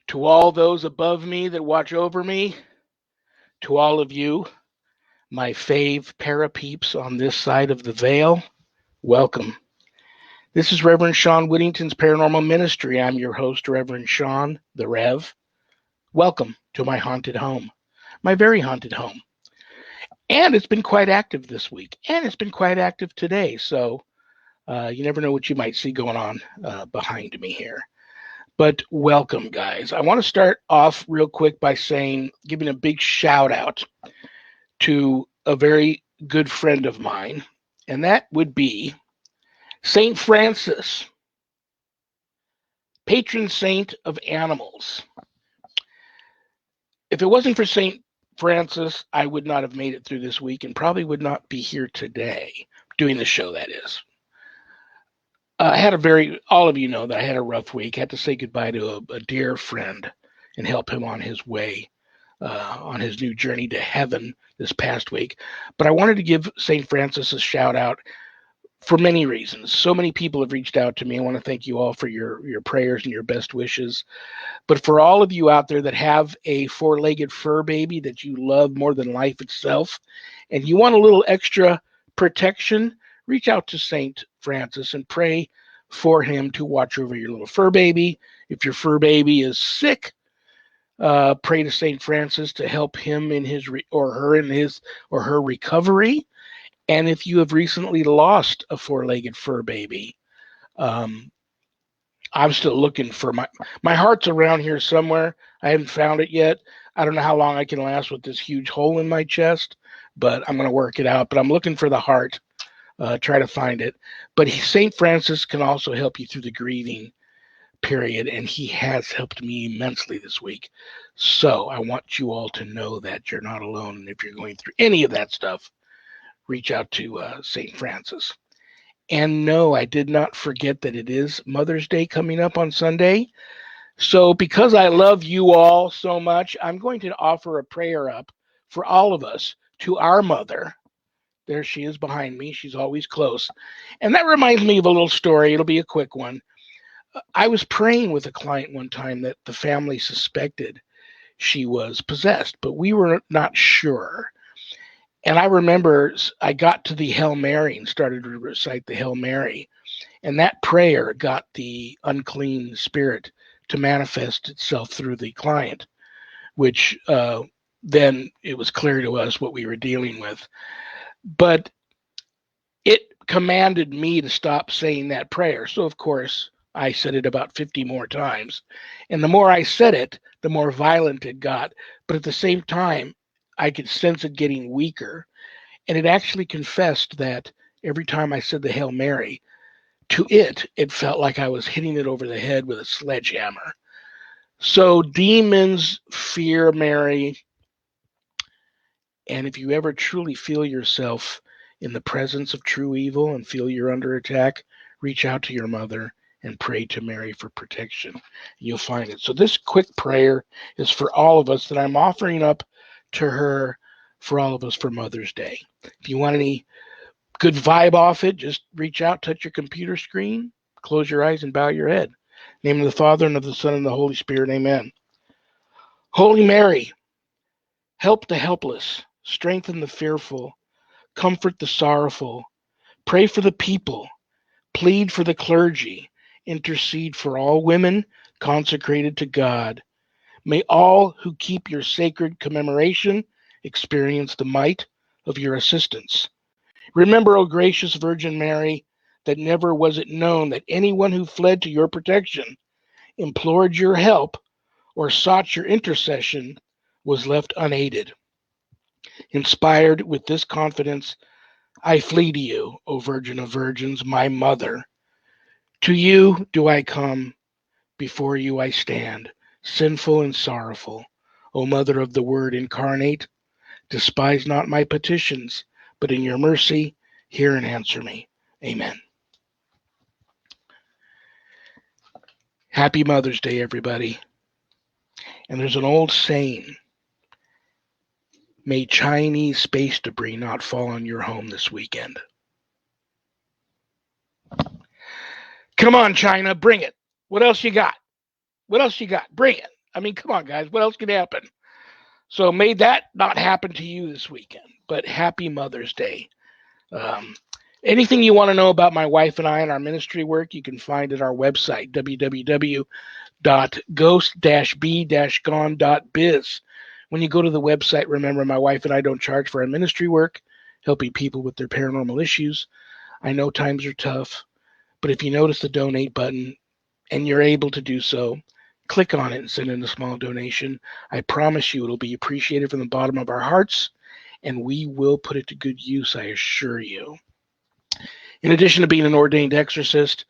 To all those above me that watch over me, to all of you, my fave para-peeps on this side of the veil, welcome. This is Reverend Sean Whittington's Paranormal Ministry. I'm your host, Reverend Sean, the Rev. Welcome to my haunted home, my very haunted home. And it's been quite active this week, and it's been quite active today, so you never know what you might see going on behind me here. But welcome, guys. I want to start off real quick by giving a big shout out to a very good friend of mine, and that would be St. Francis, patron saint of animals. If it wasn't for St. Francis, I would not have made it through this week and probably would not be here today doing the show, that is. All of you know that I had a rough week. Had to say goodbye to a dear friend and help him on his way, on his new journey to heaven this past week. But I wanted to give St. Francis a shout out for many reasons. So many people have reached out to me. I want to thank you all for your prayers and your best wishes. But for all of you out there that have a four-legged fur baby that you love more than life itself, and you want a little extra protection, reach out to St. Francis and pray for him to watch over your little fur baby. If your fur baby is sick, pray to St. Francis to help him in his or her recovery. And if you have recently lost a four-legged fur baby, I'm still looking for my heart's around here somewhere. I haven't found it yet. I don't know how long I can last with this huge hole in my chest, but I'm going to work it out. But I'm looking for the heart. Try to find it. But St. Francis can also help you through the grieving period, and he has helped me immensely this week. So I want you all to know that you're not alone. And if you're going through any of that stuff, reach out to St. Francis. And no, I did not forget that it is Mother's Day coming up on Sunday. So because I love you all so much, I'm going to offer a prayer up for all of us to our mother. There she is behind me. She's always close. And that reminds me of a little story. It'll be a quick one. I was praying with a client one time that the family suspected she was possessed, but we were not sure. And I remember I got to the Hail Mary and started to recite the Hail Mary. And that prayer got the unclean spirit to manifest itself through the client, which then it was clear to us what we were dealing with. But it commanded me to stop saying that prayer. So, of course, I said it about 50 more times. And the more I said it, the more violent it got. But at the same time, I could sense it getting weaker. And it actually confessed that every time I said the Hail Mary, to it felt like I was hitting it over the head with a sledgehammer. So demons fear Mary. And if you ever truly feel yourself in the presence of true evil and feel you're under attack, reach out to your mother and pray to Mary for protection. You'll find it. So this quick prayer is for all of us that I'm offering up to her for all of us for Mother's Day. If you want any good vibe off it, just reach out, touch your computer screen, close your eyes and bow your head. In the name of the Father and of the Son and the Holy Spirit, amen. Holy Mary, help the helpless, strengthen the fearful, comfort the sorrowful, pray for the people, plead for the clergy, intercede for all women consecrated to God. May all who keep your sacred commemoration experience the might of your assistance. Remember, O gracious Virgin Mary, that never was it known that anyone who fled to your protection, implored your help, or sought your intercession was left unaided. Inspired with this confidence, I flee to you, O Virgin of Virgins, my mother. To you do I come, before you I stand, sinful and sorrowful. O Mother of the Word incarnate, despise not my petitions, but in your mercy, hear and answer me. Amen. Happy Mother's Day, everybody. And there's an old saying, may Chinese space debris not fall on your home this weekend. Come on, China, bring it. What else you got? What else you got? Bring it. I mean, come on, guys. What else can happen? So may that not happen to you this weekend. But happy Mother's Day. Anything you want to know about my wife and I and our ministry work, you can find at our website, www.ghost-b-gone.biz. When you go to the website, remember my wife and I don't charge for our ministry work, helping people with their paranormal issues. I know times are tough, but if you notice the donate button and you're able to do so, click on it and send in a small donation. I promise you it'll be appreciated from the bottom of our hearts, and we will put it to good use, I assure you. In addition to being an ordained exorcist,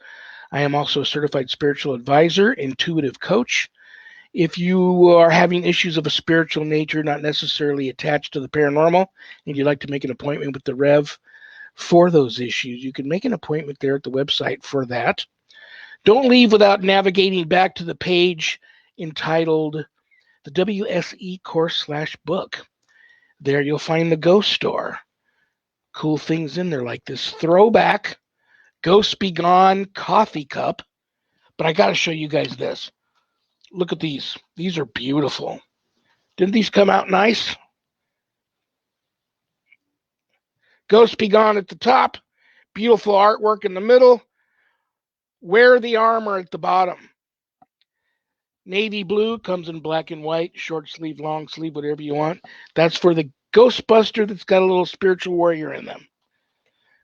I am also a certified spiritual advisor, intuitive coach. If you are having issues of a spiritual nature, not necessarily attached to the paranormal, and you'd like to make an appointment with the Rev for those issues, you can make an appointment there at the website for that. Don't leave without navigating back to the page entitled the WSE course/book. There you'll find the ghost store. Cool things in there like this throwback Ghosts Be Gone coffee cup. But I got to show you guys this. Look at these. These are beautiful. Didn't these come out nice? Ghosts Be Gone at the top. Beautiful artwork in the middle. Wear the armor at the bottom. Navy blue comes in black and white, short sleeve, long sleeve, whatever you want. That's for the Ghostbuster that's got a little spiritual warrior in them.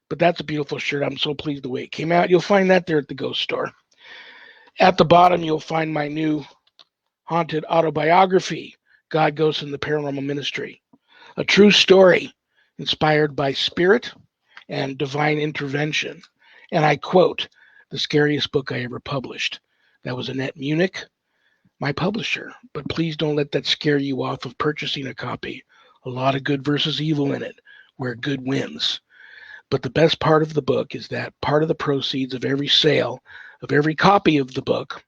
But that's a beautiful shirt. I'm so pleased the way it came out. You'll find that there at the Ghost Store. At the bottom, you'll find my new haunted autobiography, God, Ghosts, and the Paranormal Ministry. A true story inspired by spirit and divine intervention. And I quote, the scariest book I ever published. That was Annette Munich, my publisher. But please don't let that scare you off of purchasing a copy. A lot of good versus evil in it, where good wins. But the best part of the book is that part of the proceeds of every sale of every copy of the book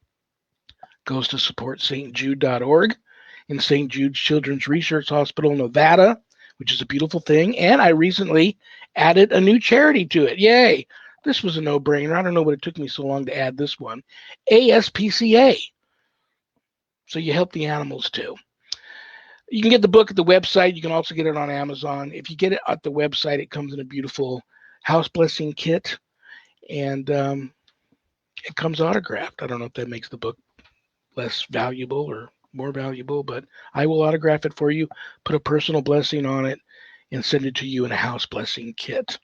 goes to support stjude.org and St. Jude's Children's Research Hospital, Nevada, which is a beautiful thing. And I recently added a new charity to it. Yay. This was a no-brainer. I don't know what it took me so long to add this one. ASPCA. So you help the animals too. You can get the book at the website. You can also get it on Amazon. If you get it at the website, it comes in a beautiful house blessing kit. And it comes autographed. I don't know if that makes the book less valuable or more valuable, but I will autograph it for you, put a personal blessing on it, and send it to you in a house blessing kit.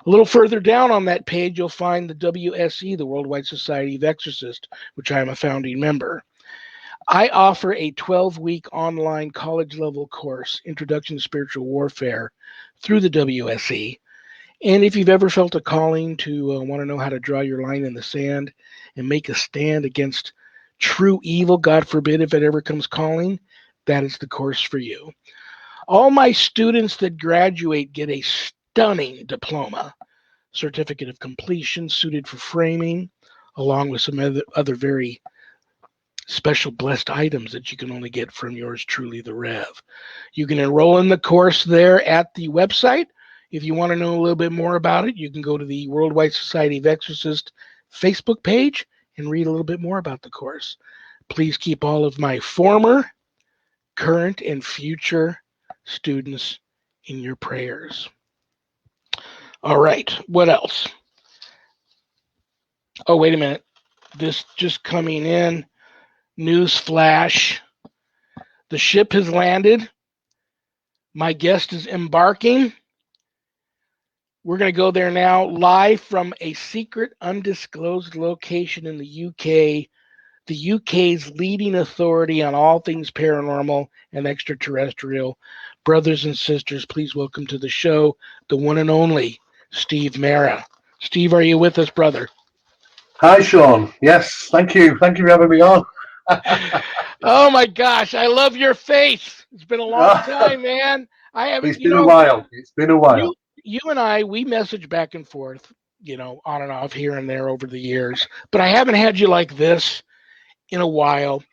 A little further down on that page, you'll find the WSE, the Worldwide Society of Exorcists, which I am a founding member. I offer a 12-week online college-level course, Introduction to Spiritual Warfare, through the WSE. And if you've ever felt a calling to want to know how to draw your line in the sand and make a stand against true evil, God forbid if it ever comes calling, that is the course for you. All my students that graduate get a stunning diploma, certificate of completion suited for framing, along with some other very special blessed items that you can only get from yours truly, the Rev. You can enroll in the course there at the website. If you want to know a little bit more about it, you can go to the Worldwide Society of Exorcists Facebook page and read a little bit more about the course. Please keep all of my former, current, and future students in your prayers. All right, what else? Oh, wait a minute. This just coming in. News flash. The ship has landed. My guest is embarking. We're going to go there now, live from a secret, undisclosed location in the UK. The UK's leading authority on all things paranormal and extraterrestrial. Brothers and sisters, please welcome to the show the one and only Steve MERA. Steve, are you with us, brother? Hi, Sean. Yes, thank you. Thank you for having me on. Oh my gosh, I love your face. It's been a long time, man. I haven't. It's been a while. It's been a while. You and I, we message back and forth, on and off here and there over the years. But I haven't had you like this in a while.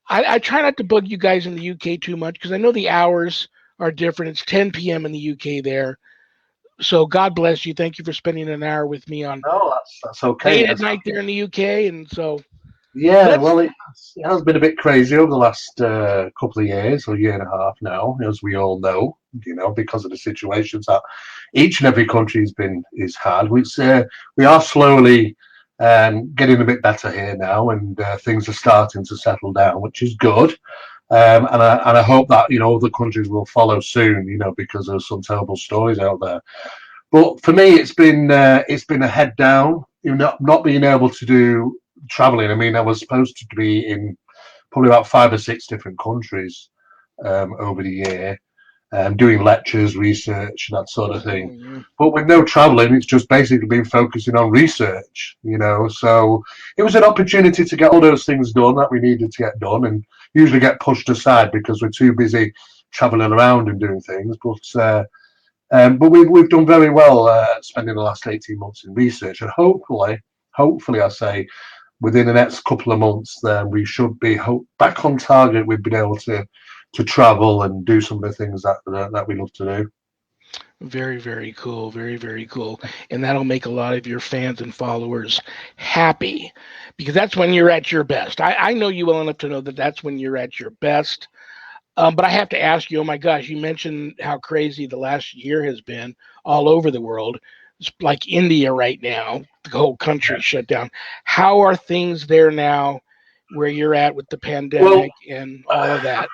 I try not to bug you guys in the UK too much because I know the hours are different. It's 10 p.m. in the UK there. So God bless you. Thank you for spending an hour with me on No, that's okay. late at night there in the UK. And so Yeah, Let's well, it has been a bit crazy over the last couple of years, or year and a half now, as we all know, because of the situations that each and every country is had. We are slowly getting a bit better here now, and things are starting to settle down, which is good. And I hope that other countries will follow soon, because there's some terrible stories out there. But for me, it's been a head down. Not being able to do traveling. I mean, I was supposed to be in probably about 5 or 6 different countries over the year, doing lectures, research, that sort of thing. yeah. But with no traveling, it's just basically been focusing on research. So it was an opportunity to get all those things done that we needed to get done, and usually get pushed aside because we're too busy traveling around and doing things. But we've done very well spending the last 18 months in research, and hopefully, I say within the next couple of months, then we should be back on target. We've been able to travel and do some of the things that we love to do. Very, very cool. Very, very cool. And that'll make a lot of your fans and followers happy because that's when you're at your best. I know you well enough to know that that's when you're at your best. But I have to ask you, oh my gosh, you mentioned how crazy the last year has been all over the world. It's like India right now, the whole country shut down. How are things there now where you're at with the Well, pandemic and all of that?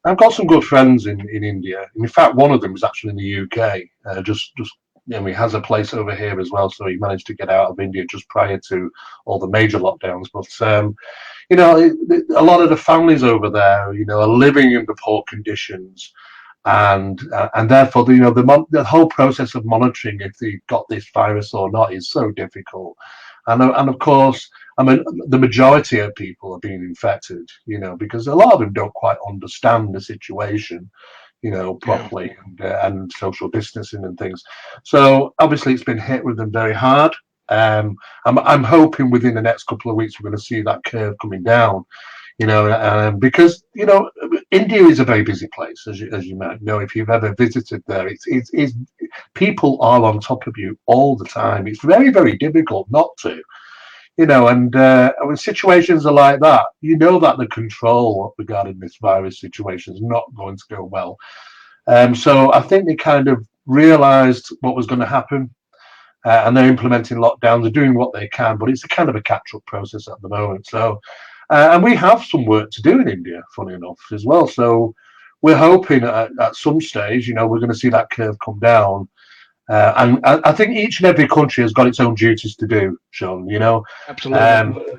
I've got some good friends in India. In fact, one of them is actually in the UK. He has a place over here as well, so he managed to get out of India just prior to all the major lockdowns. But a lot of the families over there, are living in the poor conditions, and therefore, the whole process of monitoring if they've got this virus or not is so difficult. And of course, I mean, the majority of people are being infected, because a lot of them don't quite understand the situation, Yeah, properly, and social distancing and things. So obviously, it's been hit with them very hard. I'm hoping within the next couple of weeks we're going to see that curve coming down, because India is a very busy place, as you might know if you've ever visited there. It's people are on top of you all the time. It's very, very difficult not to. And when situations are like that, that the control regarding this virus situation is not going to go well. So I think they kind of realised what was going to happen, and they're implementing lockdowns. They're doing what they can, but it's a kind of a catch-up process at the moment. So, and we have some work to do in India, funny enough, as well. So we're hoping at some stage, we're going to see that curve come down. And I think each and every country has got its own duties to do, Sean. absolutely.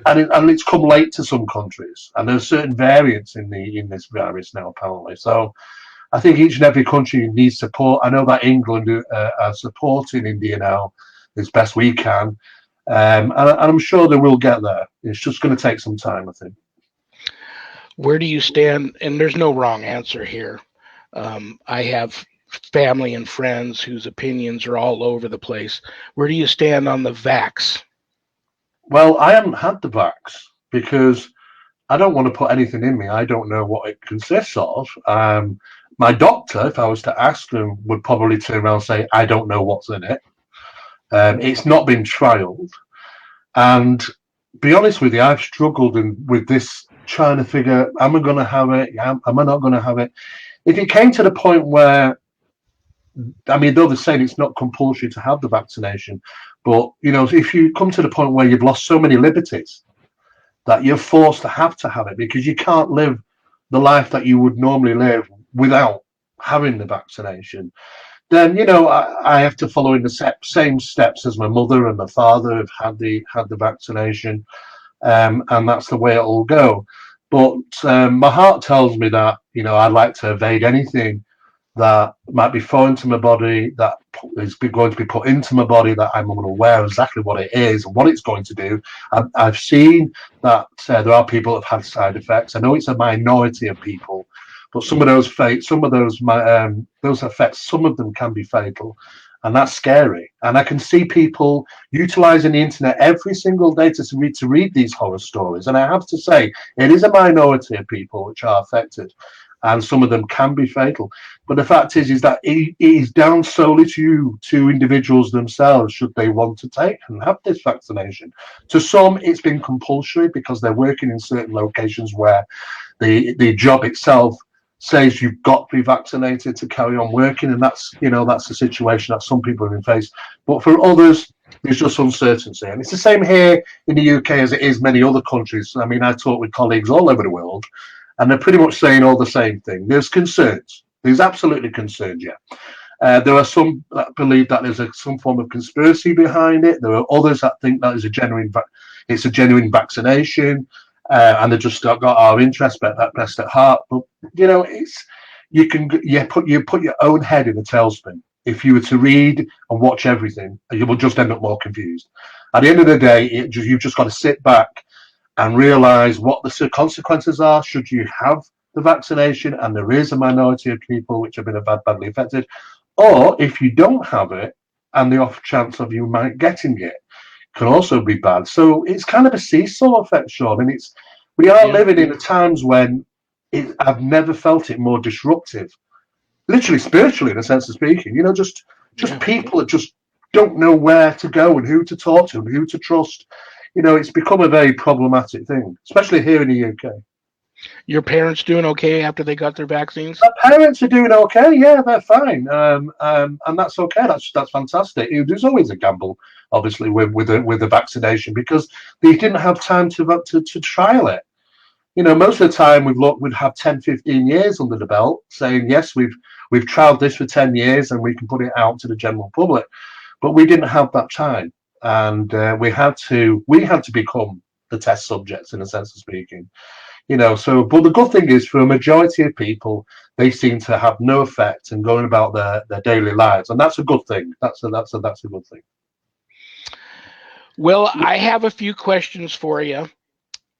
And it's come late to some countries, and there's certain variants in this virus now, apparently. So I think each and every country needs support. I know that England are supporting India now as best we can, and I'm sure they will get there. It's just going to take some time, I think. Where do you stand? And there's no wrong answer here. I have family and friends whose opinions are all over the place. Where do you stand on the vax? Well, I haven't had the vax because I don't want to put anything in me. I don't know what it consists of. My doctor, if I was to ask them, would probably turn around and say, I don't know what's in it. It's not been trialed. And be honest with you, I've struggled with this, trying to figure, am I going to have it? Am I not going to have it? If it came to the point where, I mean, though they're saying it's not compulsory to have the vaccination, but, if you come to the point where you've lost so many liberties that you're forced to have it because you can't live the life that you would normally live without having the vaccination, then I have to follow in the same steps as my mother and my father have had the vaccination, and that's the way it'll go. But my heart tells me that I'd like to evade anything that might be foreign to my body, that is going to be put into my body, that I'm unaware of exactly what it is and what it's going to do. I've seen that there are people that have had side effects. I know it's a minority of people, but some of those those effects, some of them can be fatal, and that's scary. And I can see people utilizing the internet every single day to read these horror stories. And I have to say, it is a minority of people which are affected. and some of them can be fatal. But the fact is that it is down solely to individuals themselves should they want to take and have this vaccination. To some, it's been compulsory because they're working in certain locations where the job itself says you've got to be vaccinated to carry on working, and that's the situation that some people have been faced. But for others, there's just uncertainty, and it's the same here in the UK as it is many other countries. I mean, I talk with colleagues all over the world, and they're pretty much saying all the same thing. There's concerns. There's absolutely concerns. Yeah, there are some that believe that there's some form of conspiracy behind it. There are others that think that it's a genuine vaccination. And they just got our interest best at heart. But it's you put your own head in a tailspin. If you were to read and watch everything, you will just end up more confused. At the end of the day, you've just got to sit back and realize what the consequences are should you have the vaccination, and there is a minority of people which have been badly affected, or if you don't have it and the off chance of you might getting it can also be bad. So it's kind of a seesaw effect, Sean, and we are living in times when I've never felt it more disruptive, literally spiritually in a sense of speaking. Just people that just don't know where to go and who to talk to and who to trust. It's become a very problematic thing, especially here in the UK. Your parents doing okay after they got their vaccines? My parents are doing okay. Yeah, they're fine, and that's okay. That's fantastic. There's always a gamble, obviously, with the vaccination because they didn't have time to trial it. Most of the time we'd have 10, 15 years under the belt, saying yes, we've trialed this for 10 years and we can put it out to the general public, but we didn't have that time, and we had to become the test subjects in a sense of speaking. But the good thing is, for a majority of people, they seem to have no effect and going about their daily lives, and that's a good thing. That's a good thing. Well, I have a few questions for you,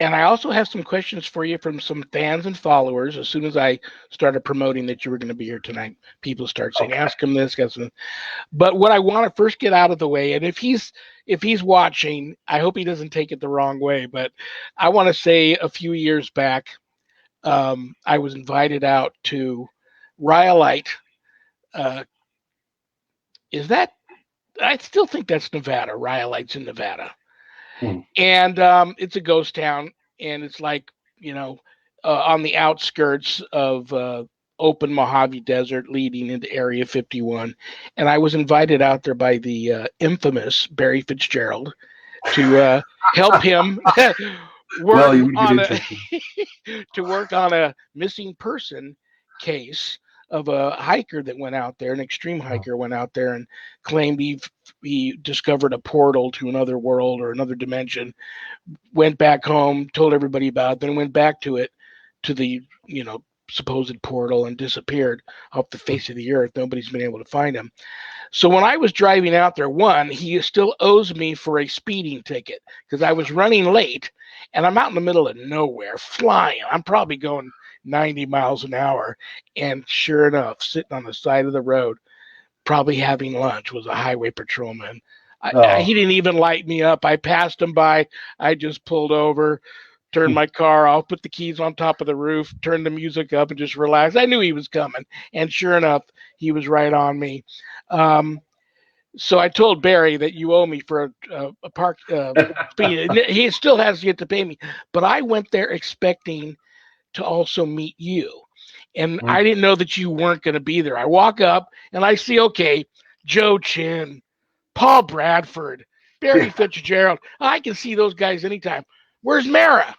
and I also have some questions for you from some fans and followers. As soon as I started promoting that you were going to be here tonight, people start saying, okay, ask him this, ask him. But what I want to first get out of the way, and if he's watching, I hope he doesn't take it the wrong way, but I want to say a few years back, I was invited out to Rhyolite. I still think that's Nevada. Rhyolite's in Nevada. And it's a ghost town, and it's like, on the outskirts of open Mojave Desert leading into Area 51. And I was invited out there by the infamous Barry Fitzgerald to help him work on a missing person case of a hiker that went out there, an extreme hiker went out there and claimed he discovered a portal to another world or another dimension, went back home, told everybody about it, then went back to the supposed portal and disappeared off the face of the earth. Nobody's been able to find him. So when I was driving out there, he still owes me for a speeding ticket because I was running late and I'm out in the middle of nowhere flying. I'm probably going 90 miles an hour. And sure enough, sitting on the side of the road, probably having lunch, was a highway patrolman. He didn't even light me up. I passed him by. I just pulled over, turned my car off, put the keys on top of the roof, turned the music up, and just relaxed. I knew he was coming. And sure enough, he was right on me. So I told Barry that you owe me for a park fee. He still has yet to pay me. But I went there expecting to also meet you. And I didn't know that you weren't going to be there. I walk up and I see, okay, Joe Chin, Paul Bradford, Barry Fitzgerald. I can see those guys anytime. Where's MERA?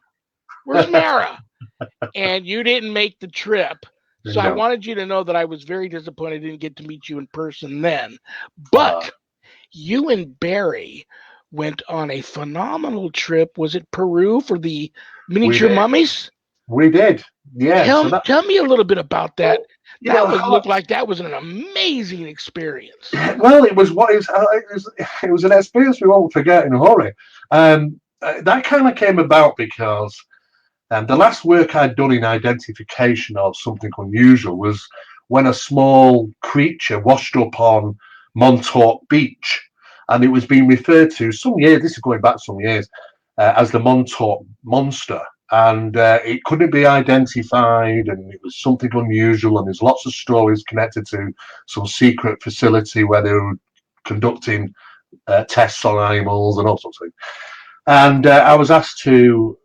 And you didn't make the trip. So I wanted you to know that I was very disappointed I didn't get to meet you in person then. But you and Barry went on a phenomenal trip. Was it Peru for the miniature mummies? We did. Yeah. Tell me a little bit about that. Looked like that was an amazing experience. Well, it was an experience we won't forget in a hurry. That kind of came about because the last work I'd done in identification of something unusual was when a small creature washed up on Montauk Beach, and it was being referred to this is going back some years, as the Montauk Monster. and it couldn't be identified, and it was something unusual, and there's lots of stories connected to some secret facility where they were conducting tests on animals and all sorts of things. And I was asked to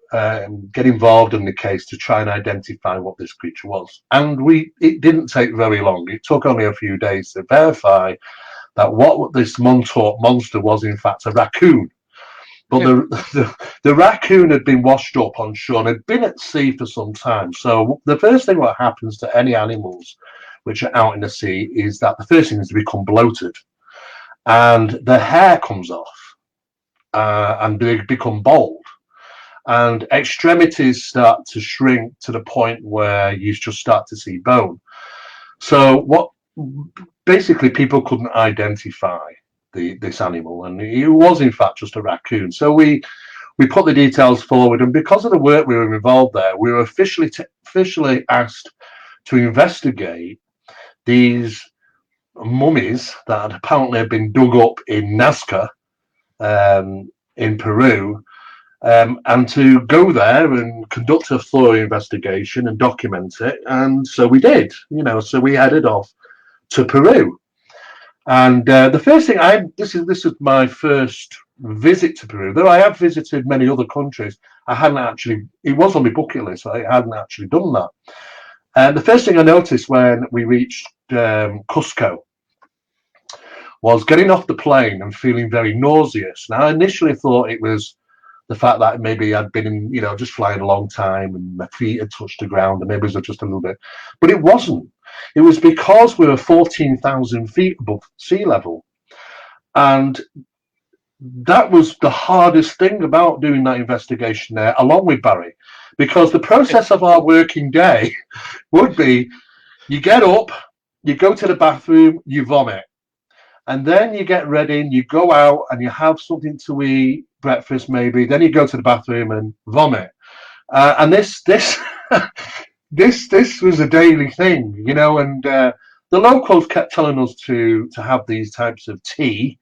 get involved in the case to try and identify what this creature was. And it didn't take very long. It took only a few days to verify that what this Montauk monster was, in fact, a raccoon. But the raccoon had been washed up on shore and had been at sea for some time. So the first thing what happens to any animals which are out in the sea is that the first thing is to become bloated, and the hair comes off, and they become bald, and extremities start to shrink to the point where you just start to see bone. So what basically people couldn't identify this animal, and it was in fact just a raccoon. So we put the details forward, and because of the work we were involved there, we were officially asked to investigate these mummies that apparently had been dug up in Nazca, in Peru, and to go there and conduct a thorough investigation and document it. And so we did, so we headed off to Peru. And the first thing this is my first visit to Peru, though I have visited many other countries. It was on my bucket list, I hadn't actually done that. And the first thing I noticed when we reached Cusco was getting off the plane and feeling very nauseous. Now, I initially thought it was the fact that maybe I'd been just flying a long time and my feet had touched the ground, and maybe it was just a little bit, but it wasn't. It was because we were 14,000 feet above sea level. And that was the hardest thing about doing that investigation there, along with Barry, because the process of our working day would be, you get up, you go to the bathroom, you vomit, and then you get ready and you go out and you have something to eat, breakfast maybe, then you go to the bathroom and vomit. And this was a daily thing, and the locals kept telling us to have these types of tea,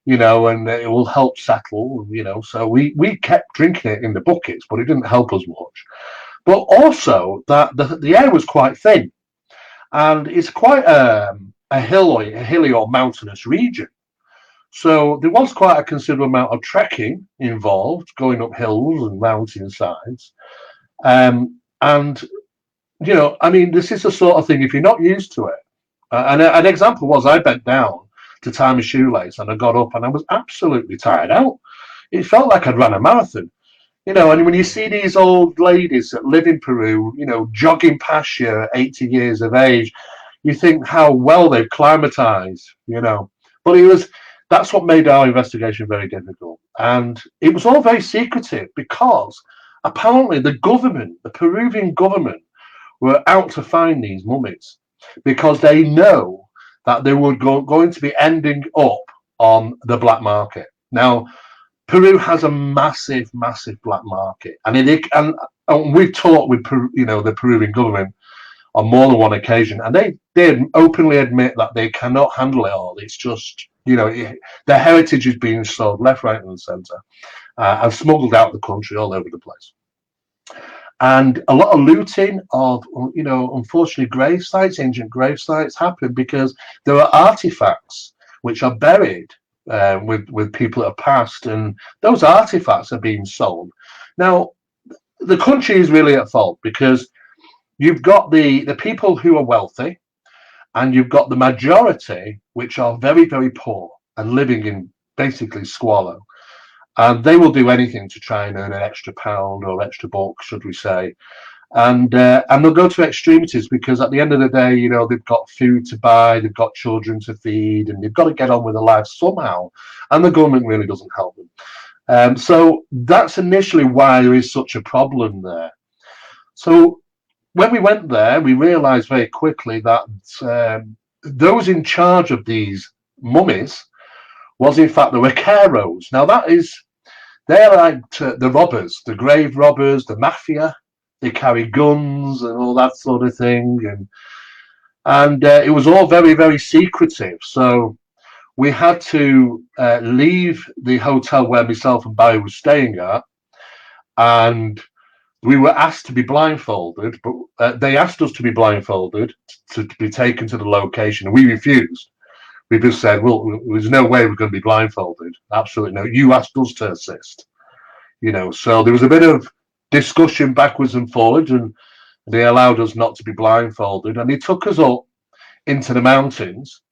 and it will help settle, so we kept drinking it in the buckets, but it didn't help us much. But also that the air was quite thin, and it's quite a hilly or mountainous region. So there was quite a considerable amount of trekking involved, going up hills and mountainsides. And this is the sort of thing, if you're not used to it. And an example was, I bent down to tie my shoelace and I got up and I was absolutely tired out. It felt like I'd run a marathon, and when you see these old ladies that live in Peru, jogging past you 80 years of age, you think how well they've climatized, But that's what made our investigation very difficult. And it was all very secretive because apparently the Peruvian government, were out to find these mummies because they know that they were going to be ending up on the black market. Now, Peru has a massive, massive black market, and we've talked with the Peruvian government on more than one occasion, and they openly admit that they cannot handle it all. It's just their heritage is being sold left, right, and centre, and smuggled out of the country all over the place. And a lot of looting of, unfortunately, grave sites, ancient grave sites, happen because there are artifacts which are buried with people that have passed, and those artifacts are being sold. Now, the country is really at fault because you've got the people who are wealthy, and you've got the majority which are very, very poor and living in basically squalor. And they will do anything to try and earn an extra pound or extra buck, should we say. And they'll go to extremities because at the end of the day, they've got food to buy, they've got children to feed, and they've got to get on with their lives somehow. And the government really doesn't help them. So that's initially why there is such a problem there. So when we went there, we realized very quickly that those in charge of these mummies was in fact the Vaqueros. Now they're like the robbers, the grave robbers, the Mafia. They carry guns and all that sort of thing, and it was all very, very secretive. So we had to leave the hotel where myself and Barry were staying at, and we were asked to be blindfolded, but they asked us to be blindfolded to be taken to the location, and we refused. We just said, well, there's no way we're going to be blindfolded. Absolutely no. You asked us to assist. So there was a bit of discussion backwards and forwards, and they allowed us not to be blindfolded, and they took us up into the mountains.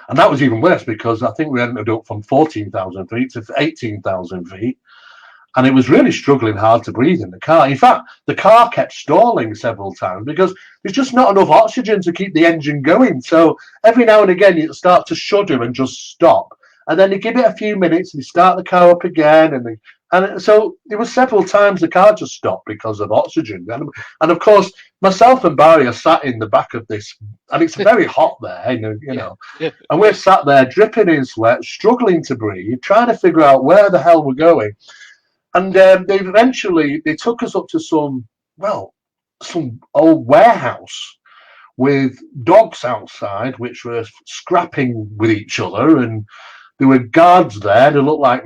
And that was even worse because I think we ended up from 14,000 feet to 18,000 feet. And it was really struggling hard to breathe in the car. In fact, the car kept stalling several times because there's just not enough oxygen to keep the engine going. So every now and again, you start to shudder and just stop. And then you give it a few minutes and you start the car up again. And so it was several times the car just stopped because of oxygen. And of course, myself and Barry are sat in the back of this, and it's very hot there, and we're sat there dripping in sweat, struggling to breathe, trying to figure out where the hell we're going. And they took us up to some old warehouse with dogs outside, which were scrapping with each other. And there were guards there. They looked like,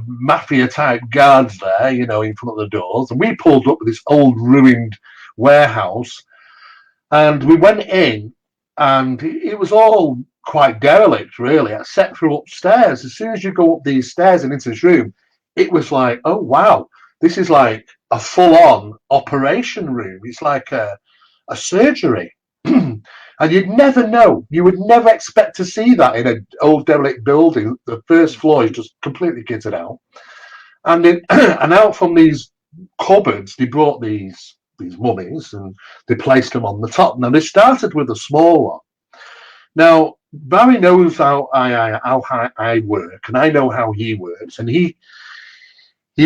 Mafia type guards there, in front of the doors. And we pulled up with this old ruined warehouse. And we went in, and it was all quite derelict, really, except for upstairs. As soon as you go up these stairs and into this room, it was like, oh, wow, this is like a full-on operation room. It's like a surgery. And you'd never know. You would never expect to see that in an old derelict building. The first floor is just completely kitted out. And and out from these cupboards, they brought these mummies and they placed them on the top. Now, they started with a small one. Now, Barry knows how I work, and I know how he works. And he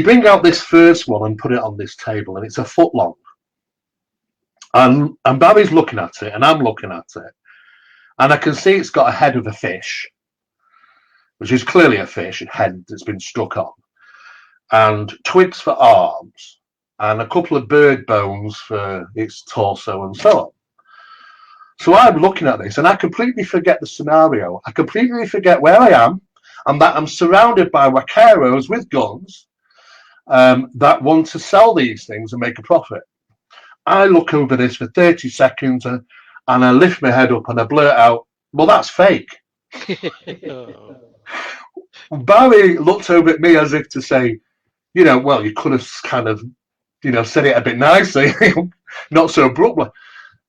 bring out this first one and put it on this table, and it's a foot long. And Barry's looking at it, and I'm looking at it, and I can see it's got a head of a fish, which is clearly a fish, a head that's been struck on, and twigs for arms, and a couple of bird bones for its torso, and so on. So I'm looking at this, and I completely forget the scenario. I completely forget where I am, and that I'm surrounded by vaqueros with guns that want to sell these things and make a profit. I look over this for 30 seconds and I lift my head up and I blurt out, well, that's fake. Oh. Barry looked over at me as if to say, well, you could have kind of, said it a bit nicely, not so abruptly.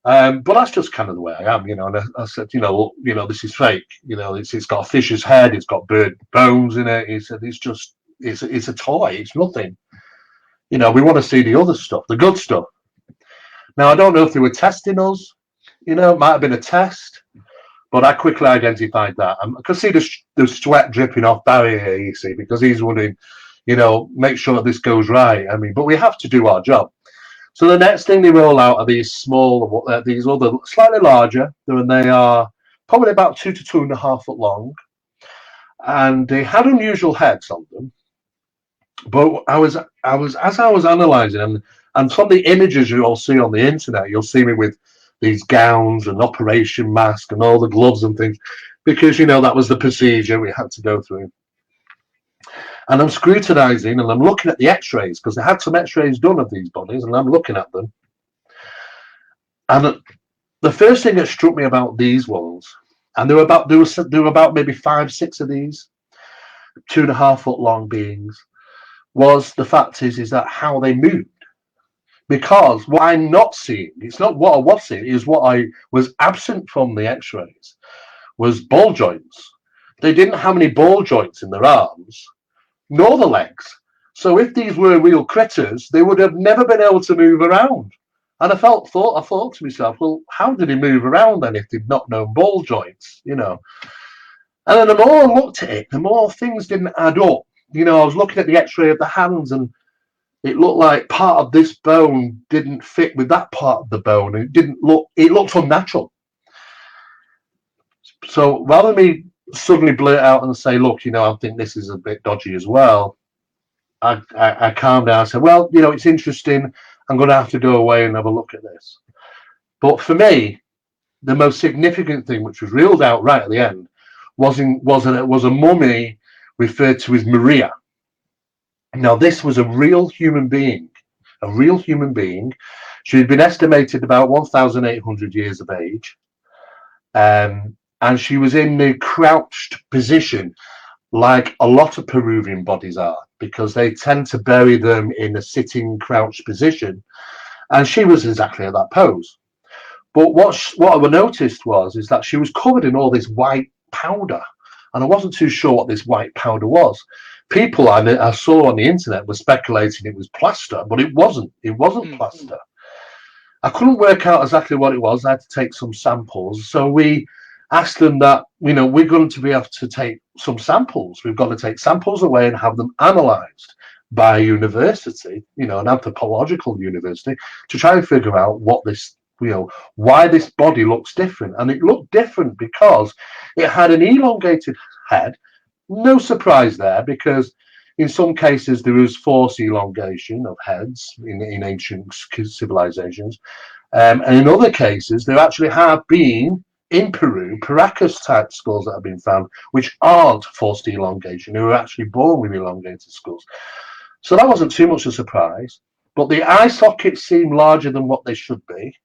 But that's just kind of the way I am, and I said, this is fake. It's got a fish's head, it's got bird bones in it. He said, it's a toy, it's nothing. We want to see the other stuff, the good stuff. Now, I don't know if they were testing us, it might have been a test, but I quickly identified that. I could see the sweat dripping off Barry here, you see, because he's wondering, make sure this goes right. But we have to do our job. So the next thing they roll out are these small, these other, slightly larger, and they are probably about 2 to 2.5 foot long. And they had unusual heads on them. But as I was analysing them, and from the images you'll see on the internet, you'll see me with these gowns and operation mask and all the gloves and things, because, that was the procedure we had to go through. And I'm scrutinising and I'm looking at the x-rays, because they had some x-rays done of these bodies, and I'm looking at them. And the first thing that struck me about these ones, and there were about maybe 5, 6 of these 2.5 foot long beings, was the fact is that how they moved. Because what I'm not seeing, it's not what I was seeing, is what I was absent from the x-rays, was ball joints. They didn't have any ball joints in their arms, nor the legs. So if these were real critters, they would have never been able to move around. And I thought to myself, well, how did he move around then if they'd not known ball joints, And then the more I looked at it, the more things didn't add up. I was looking at the x-ray of the hands, and it looked like part of this bone didn't fit with that part of the bone. It looked unnatural. So rather than me suddenly blurt out and say, look, I think this is a bit dodgy as well, I calmed down and said, well, it's interesting. I'm going to have to go away and have a look at this. But for me, the most significant thing, which was reeled out right at the end, was a mummy referred to as MERA. Now, this was a real human being, a real human being. She had been estimated about 1,800 years of age. And she was in the crouched position, like a lot of Peruvian bodies are, because they tend to bury them in a sitting, crouched position. And she was exactly at that pose. But what I noticed is that she was covered in all this white powder, and I wasn't too sure what this white powder was. People I saw on the internet were speculating it was plaster, but it wasn't. It wasn't plaster. I couldn't work out exactly what it was. I had to take some samples. So we asked them that, we're going to be able to take some samples. We've got to take samples away and have them analysed by a university, an anthropological university, to try and figure out what this, why this body looks different. And it looked different because it had an elongated head. No surprise there, because in some cases there is force elongation of heads in ancient civilizations. And in other cases, there actually have been, in Peru, Paracas-type skulls that have been found, which aren't forced elongation, who are actually born with elongated skulls. So that wasn't too much a surprise. But the eye sockets seem larger than what they should be,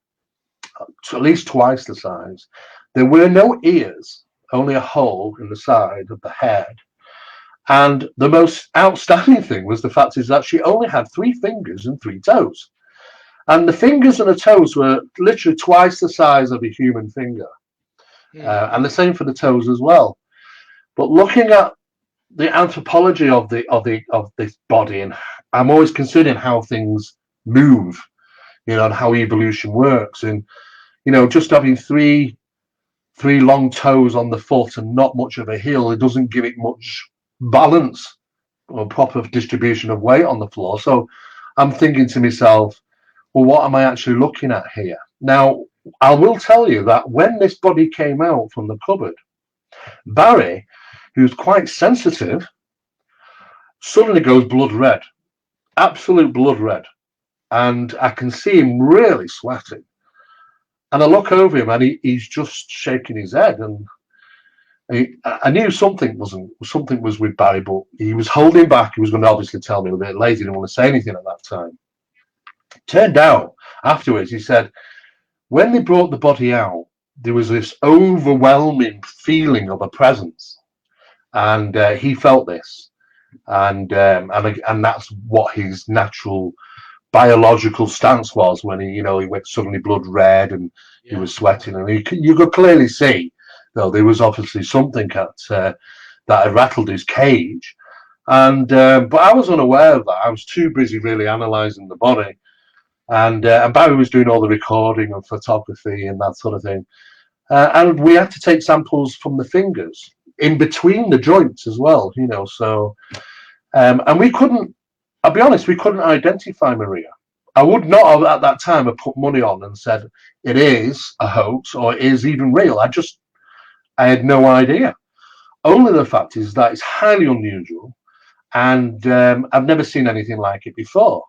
at least twice the size. There were no ears, only a hole in the side of the head. And the most outstanding thing was the fact is that she only had 3 fingers and 3 toes. And the fingers and the toes were literally twice the size of a human finger. And the same for the toes as well. But looking at the anthropology of this body, and I'm always considering how things move, and how evolution works. And, just having three long toes on the foot and not much of a heel, it doesn't give it much balance or proper distribution of weight on the floor. So I'm thinking to myself, well, what am I actually looking at here? Now, I will tell you that when this body came out from the cupboard, Barry, who's quite sensitive, suddenly goes blood red, absolute blood red. And I can see him really sweating. And I look over him and he's just shaking his head. And I knew something was with Barry, but he was holding back. He was going to obviously tell me a bit later. He didn't want to say anything at that time. Turned out afterwards, he said, when they brought the body out, there was this overwhelming feeling of a presence, and he felt this, and that's what his natural biological stance was when he went suddenly blood red and he was sweating, and you could clearly see, though, there was obviously something that had rattled his cage, and but I was unaware of that. I was too busy really analysing the body. And Barry was doing all the recording and photography and that sort of thing. And we had to take samples from the fingers in between the joints as well, so, and we couldn't, I'll be honest, we couldn't identify Maria. I would not have at that time have put money on and said it is a hoax or it is even real. I had no idea. Only the fact is that it's highly unusual, and I've never seen anything like it before.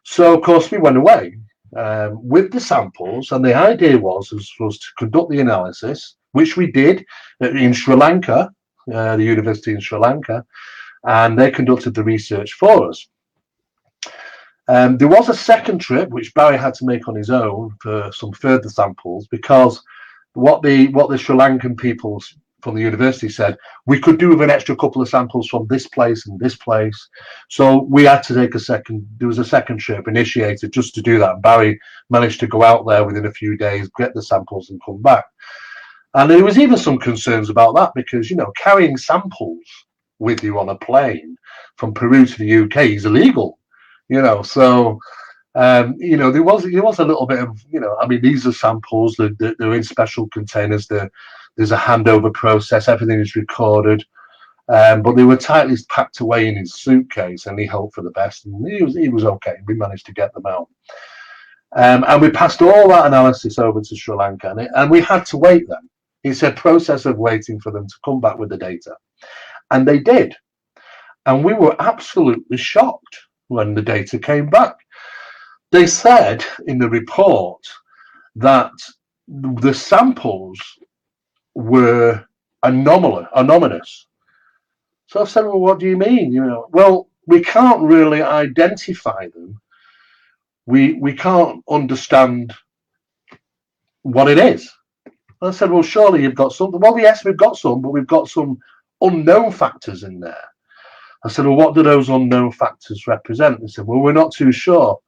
So, of course, we went away with the samples, and the idea was to conduct the analysis, which we did in Sri Lanka, the university in Sri Lanka, and they conducted the research for us. There was a second trip, which Barry had to make on his own for some further samples, because what the Sri Lankan people from the university said, we could do with an extra couple of samples from this place and this place. So we had to take there was a second trip initiated just to do that. Barry managed to go out there within a few days, get the samples and come back. And there was even some concerns about that because, carrying samples with you on a plane from Peru to the UK is illegal, so, there was a little bit of, these are samples, they're in special containers, there's a handover process, everything is recorded, but they were tightly packed away in his suitcase, and he hoped for the best, and he was okay. We managed to get them out, and we passed all that analysis over to Sri Lanka, and we had to wait then. It's a process of waiting for them to come back with the data, and they did, and we were absolutely shocked when the data came back. They said in the report that the samples were anomalous. So I said, well, what do you mean? Well, we can't really identify them we can't understand what it is. And I said, well, surely you've got something. Well, yes, we've got some, but we've got some unknown factors in there. I said, well, what do those unknown factors represent? They said, well, we're not too sure.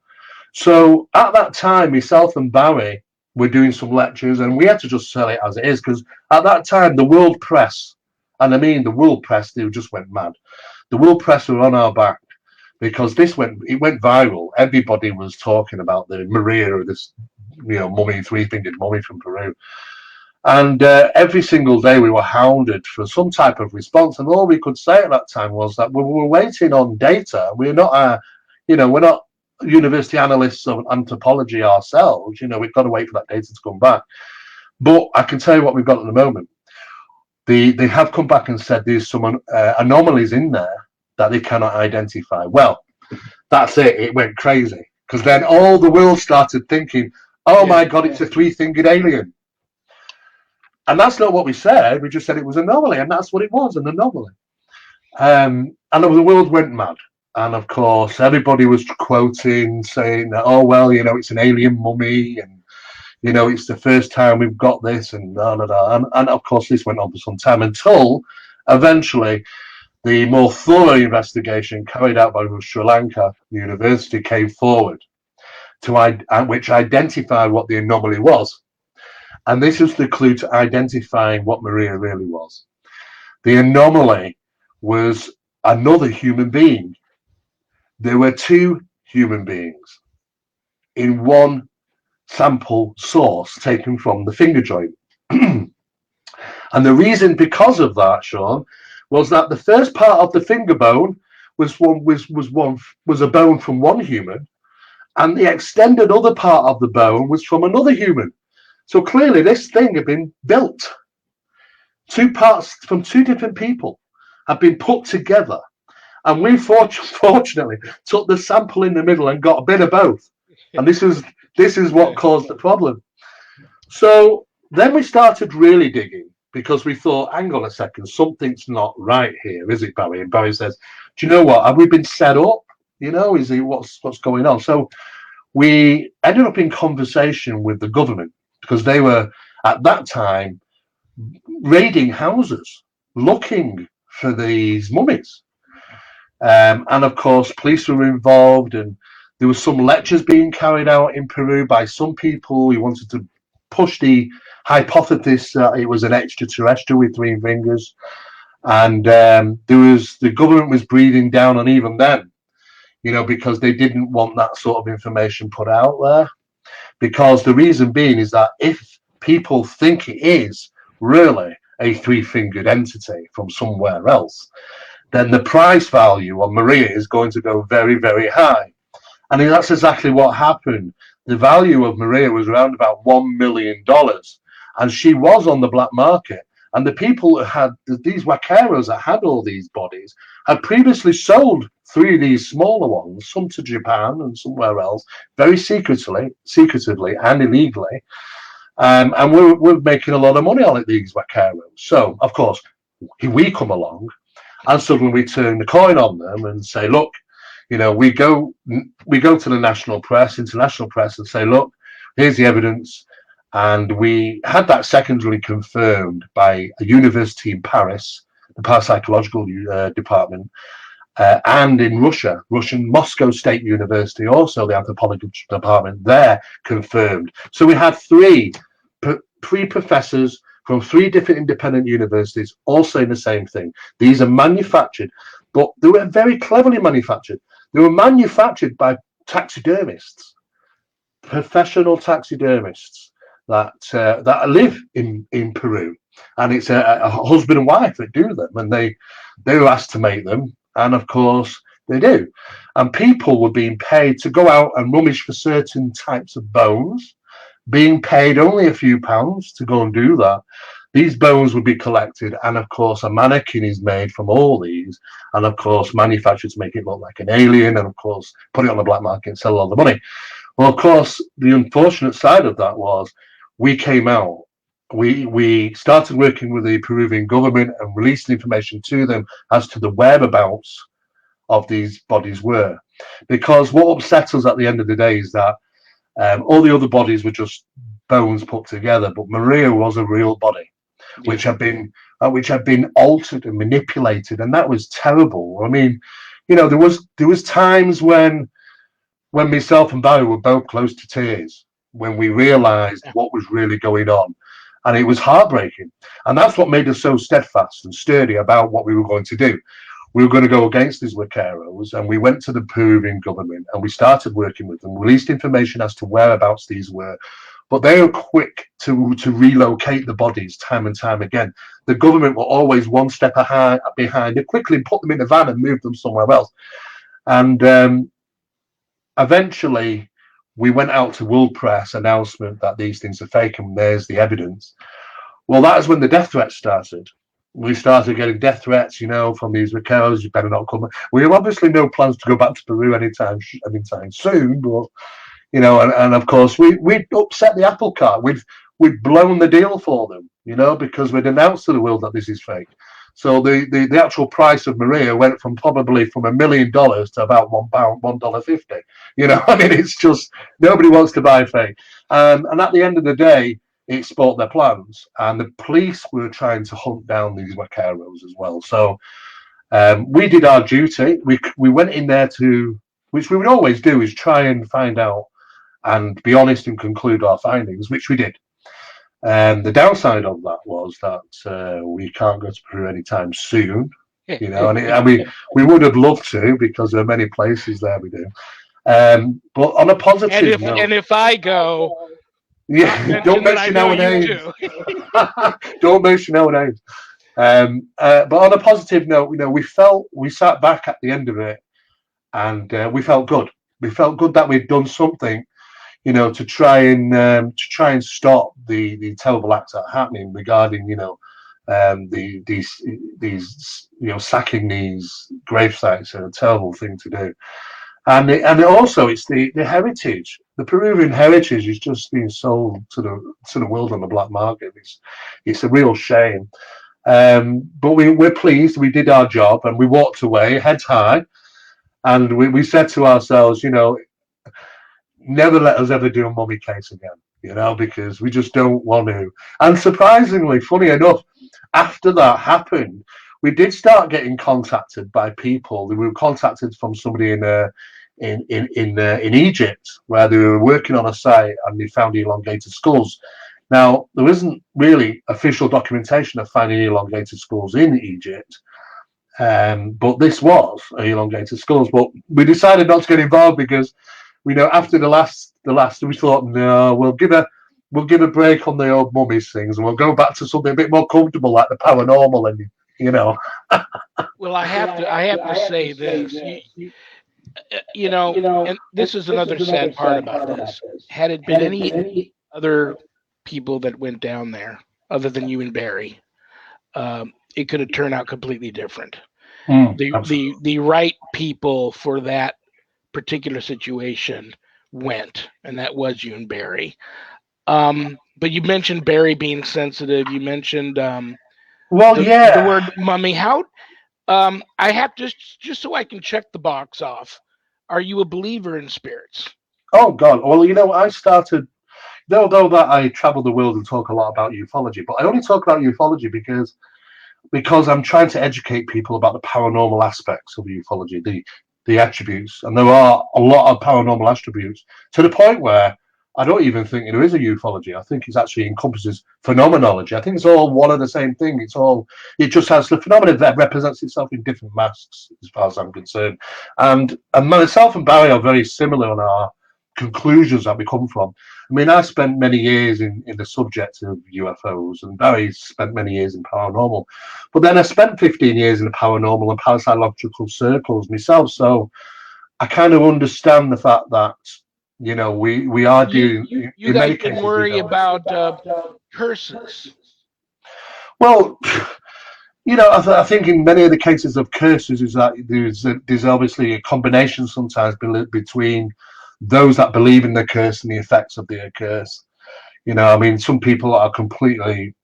So at that time, myself and Barry were doing some lectures, and we had to just sell it as it is, because at that time, the world press, and I mean the world press, they just went mad. The world press were on our back, because it went viral. Everybody was talking about the MERA, this mummy, three-fingered mummy from Peru. And every single day we were hounded for some type of response, and all we could say at that time was that we were waiting on data. We're not, we're not university analysts of anthropology ourselves. We've got to wait for that data to come back. But I can tell you what we've got at the moment. They have come back and said there's some anomalies in there that they cannot identify. Well, that's it. It went crazy, because then all the world started thinking, "Oh my God, it's a three-fingered alien." And that's not what we said. We just said it was an anomaly, and that's what it was, an anomaly. And the world went mad. And of course, everybody was quoting, saying that, oh, well, it's an alien mummy, and, it's the first time we've got this, and da, da, da. And of course, this went on for some time until eventually the more thorough investigation carried out by Sri Lanka University came forward, which identified what the anomaly was. And this is the clue to identifying what MERA really was. The anomaly was another human being. There were two human beings in one sample source taken from the finger joint. And the reason because of that, Sean, was that the first part of the finger bone was a bone from one human, and the extended other part of the bone was from another human. So clearly this thing had been built. Two parts from two different people had been put together. And we fortunately took the sample in the middle and got a bit of both. And this is what caused the problem. So then we started really digging, because we thought, hang on a second, something's not right here, is it, Barry? And Barry says, do you know what? Have we been set up? Is it what's going on? So we ended up in conversation with the government, because they were at that time raiding houses looking for these mummies. And of course, police were involved, and there were some lectures being carried out in Peru by some people who wanted to push the hypothesis that it was an extraterrestrial with three fingers. And the government was breathing down on even them, because they didn't want that sort of information put out there. Because the reason being is that if people think it is really a three-fingered entity from somewhere else, then the price value on MERA is going to go very, very high. And that's exactly what happened. The value of MERA was around about $1 million. And she was on the black market. And the people that had these waqueros that had all these bodies had previously sold three of these smaller ones, some to Japan and somewhere else, very secretively and illegally. And we're making a lot of money on it, these vaqueros. So, of course, we come along and suddenly we turn the coin on them and say, look, we go to the national press, international press, and say, look, here's the evidence. And we had that secondarily confirmed by a university in Paris, the parapsychological department, and in Russian Moscow State University, also the anthropology department there confirmed. So we had three professors from three different independent universities all saying the same thing. These are manufactured, but they were very cleverly manufactured. They were manufactured by taxidermists, professional taxidermists that live in Peru, and it's a husband and wife that do them, and they were asked to make them, and of course they do. And people were being paid to go out and rummage for certain types of bones, being paid only a few pounds to go and do that. These bones would be collected, and of course a mannequin is made from all these, and of course manufactured to make it look like an alien, and of course put it on the black market and sell all the money. Well, of course, the unfortunate side of that was we came out. We started working with the Peruvian government and released information to them as to the whereabouts of these bodies were. because what upset us at the end of the day is that all the other bodies were just bones put together, but Maria was a real body, which had been altered and manipulated, and that was terrible. I mean, there was times when myself and Barry were both close to tears when we realised what was really going on, and it was heartbreaking. And that's what made us so steadfast and sturdy about what we were going to do. We were going to go against these Vaqueros, and we went to the Peruvian government and we started working with them, released information as to whereabouts these were. But they were quick to relocate the bodies time and time again. The government were always one step behind. They quickly put them in a van and moved them somewhere else. And eventually, we went out to world press announcement that these things are fake and there's the evidence. Well, that is when the death threats started. We started getting death threats, from these vaqueros. You better not come. We have obviously no plans to go back to Peru anytime soon, but and of course we'd upset the apple cart. We'd blown the deal for them, because we'd announced to the world that this is fake. So the actual price of Maria went from probably from $1 million to about $1.50. I mean, it's just nobody wants to buy fake. And at the end of the day, it spoiled their plans, and the police were trying to hunt down these vaqueros as well. So we did our duty. We went in there which we would always do, is try and find out and be honest and conclude our findings, which we did. The downside of that was that we can't go to Peru anytime soon, and we would have loved to, because there are many places there we do. But on a positive note, and if I go, don't mention our names. Don't mention our names. But on a positive note, we sat back at the end of it, and we felt good. We felt good that we'd done something, to try and stop the terrible acts that are happening regarding, these sacking these grave sites are a terrible thing to do. And also it's the heritage. The Peruvian heritage is just being sold to the world on the black market. It's a real shame. But we're pleased. We did our job and we walked away heads high. And we said to ourselves, never let us ever do a mummy case again, because we just don't want to. And surprisingly, funny enough, after that happened, we did start getting contacted by people. We were contacted from somebody in Egypt, where they were working on a site and they found elongated skulls. Now, there isn't really official documentation of finding elongated skulls in Egypt, but this was elongated skulls. But we decided not to get involved because, after the last, we thought, no, we'll give a break on the old mummies things, and we'll go back to something a bit more comfortable, like the paranormal, and Well, I have to say this. And this is another sad part about this. Had it been any other people that went down there other than you and Barry, it could have turned out completely different. The right people for that particular situation went, and that was you and Barry. But you mentioned Barry being sensitive. You mentioned the word mummy. How I have to, just so I can check the box off. Are you a believer in spirits? Oh God! Well, I started. Though that I travel the world and talk a lot about ufology, but I only talk about ufology because I'm trying to educate people about the paranormal aspects of ufology, the attributes, and there are a lot of paranormal attributes to the point where I don't even think there is a ufology. I think it actually encompasses phenomenology. I think it's all one and the same thing. It just has the phenomenon that represents itself in different masks, as far as I'm concerned. And myself and Barry are very similar on our conclusions that we come from. I mean, I spent many years in the subject of UFOs, and Barry spent many years in paranormal. But then I spent 15 years in the paranormal and parapsychological circles myself. So I kind of understand the fact that, we are dealing. You guys can worry about curses. Well, I think in many of the cases of curses is that there's obviously a combination sometimes between those that believe in the curse and the effects of the curse. I mean, some people are completely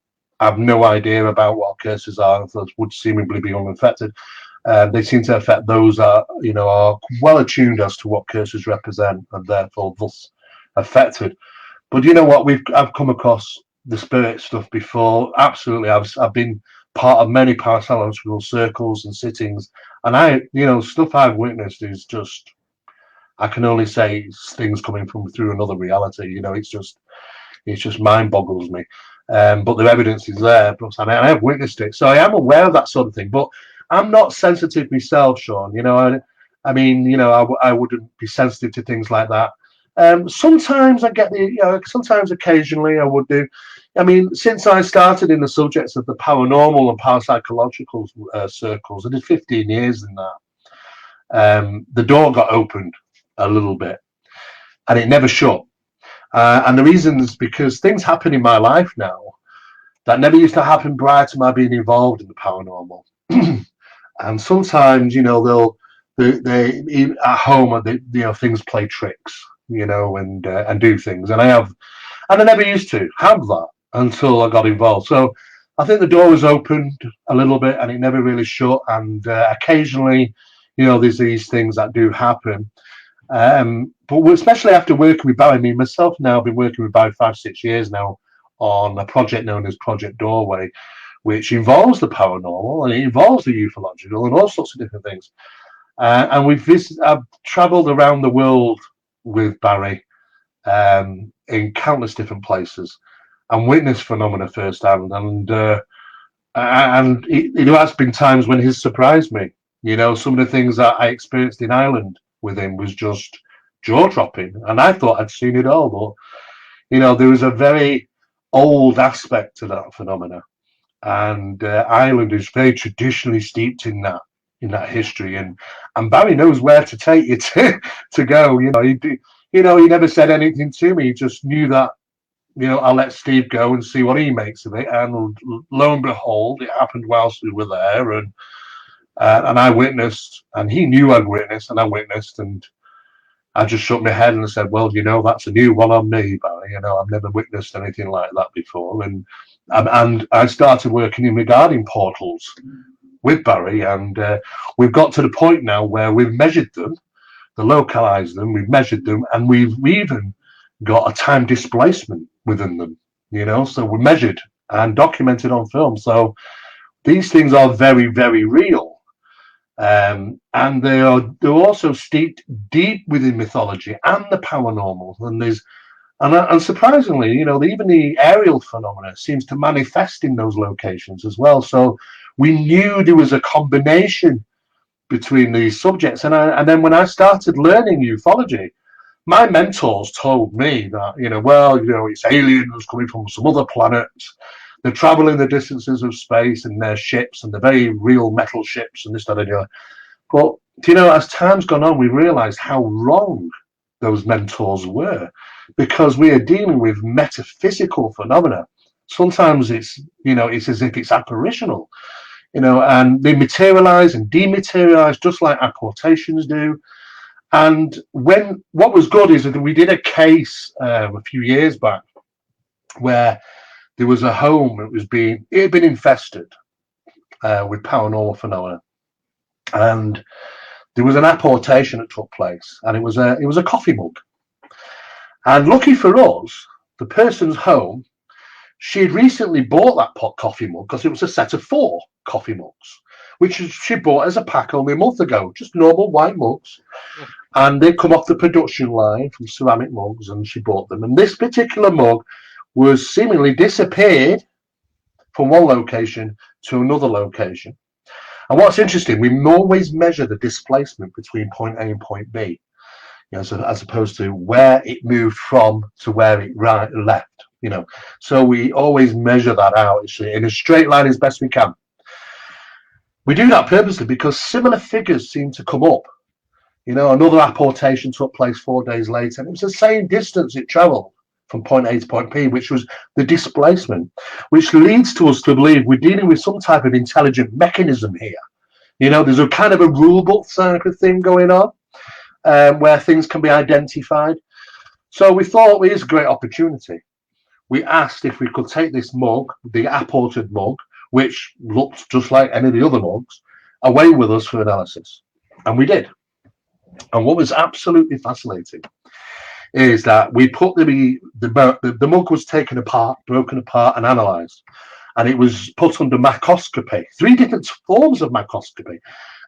have no idea about what curses are, would seemingly be unaffected. They seem to affect those that are well attuned as to what curses represent, and therefore thus affected. But you know what? I've come across the spirit stuff before. Absolutely, I've been part of many parapsychological circles and sittings, and stuff I've witnessed is just, I can only say things coming from through another reality. It's just mind boggles me. But the evidence is there, and I have witnessed it, so I am aware of that sort of thing. But I'm not sensitive myself, Sean. I wouldn't be sensitive to things like that. Sometimes I get sometimes occasionally I would do. I mean, since I started in the subjects of the paranormal and parapsychological circles, I did 15 years in that. The door got opened a little bit, and it never shut. And the reason is because things happen in my life now that never used to happen prior to my being involved in the paranormal. And sometimes, they at home, things play tricks, and do things. And I never used to have that until I got involved. So I think the door was opened a little bit and it never really shut. And occasionally, there's these things that do happen. But especially after working with Barry, myself now, I've been working with Barry 5-6 years now on a project known as Project Doorway, which involves the paranormal and it involves the ufological and all sorts of different things. And I've travelled around the world with Barry in countless different places and witnessed phenomena firsthand. And it has been times when he's surprised me. Some of the things that I experienced in Ireland with him was just jaw-dropping, and I thought I'd seen it all. But there was a very old aspect to that phenomena, and Ireland is very traditionally steeped in that history, and Barry knows where to take you to go. He never said anything to me. He just knew that I'll let Steve go and see what he makes of it. And lo and behold, it happened whilst we were there, and I witnessed, and he knew I'd witnessed, and I witnessed, and I just shook my head and I said, "Well, that's a new one on me, Barry. I've never witnessed anything like that before." And I started working in regarding portals with Barry, and we've got to the point now where we've measured them, localized them, we've measured them, and we've even got a time displacement within them. So we measured and documented on film. So these things are very, very real. And they're also steeped deep within mythology and the paranormal. And surprisingly, even the aerial phenomena seems to manifest in those locations as well. So we knew there was a combination between these subjects. And then when I started learning ufology, my mentors told me that, it's aliens coming from some other planets. They're traveling the distances of space in their ships, and they're very real metal ships and this, that, and the other. But, as time's gone on, we realized how wrong those mentors were, because we are dealing with metaphysical phenomena. Sometimes it's as if it's apparitional, and they materialize and dematerialize just like apportations do. And what was good is that we did a case a few years back where there was a home it had been infested with paranormal phenomena, and there was an apportation that took place, and it was a coffee mug. And lucky for us, the person's home, she had recently bought that coffee mug because it was a set of 4 coffee mugs, which she bought as a pack only a month ago, just normal white mugs. And they come off the production line from ceramic mugs, and she bought them. And this particular mug was seemingly disappeared from one location to another location. And what's interesting, we always measure the displacement between point A and point B, as opposed to where it moved from to where it left. So we always measure that out in a straight line as best we can. We do that purposely because similar figures seem to come up. Another apportation took place 4 days later, and it was the same distance it traveled from point A to point B, which was the displacement, which leads to us to believe we're dealing with some type of intelligent mechanism here. There's a kind of a rule book type of thing going on where things can be identified. So we thought it was a great opportunity. We asked if we could take this mug, the apported mug, which looked just like any of the other mugs, away with us for analysis. And we did. And what was absolutely fascinating is that we put the mug was taken apart, broken apart, and analysed. And it was put under microscopy, 3 different forms of microscopy,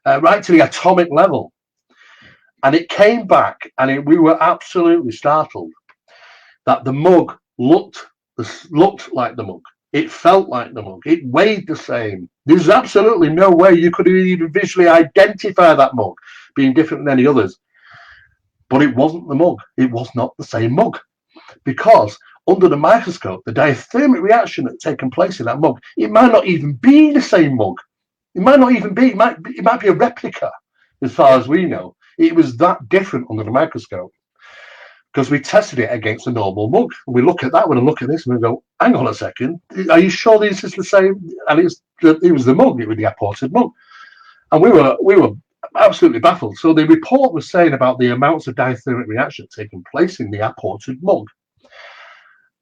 right to the atomic level. And it came back, and we were absolutely startled that the mug looked like the mug. It felt like the mug. It weighed the same. There's absolutely no way you could even visually identify that mug being different than any others. But it wasn't the mug. It was not the same mug. Because under the microscope, the diathermic reaction that had taken place in that mug, it might not even be the same mug. It might not even be. It might be a replica, as far as we know. It was that different under the microscope. Because we tested it against a normal mug. And we look at that one and look at this and we go, hang on a second, are you sure this is the same? And it was the mug, it was the apported mug. And we were absolutely baffled. So the report was saying about the amounts of diathermic reaction taking place in the apported mug.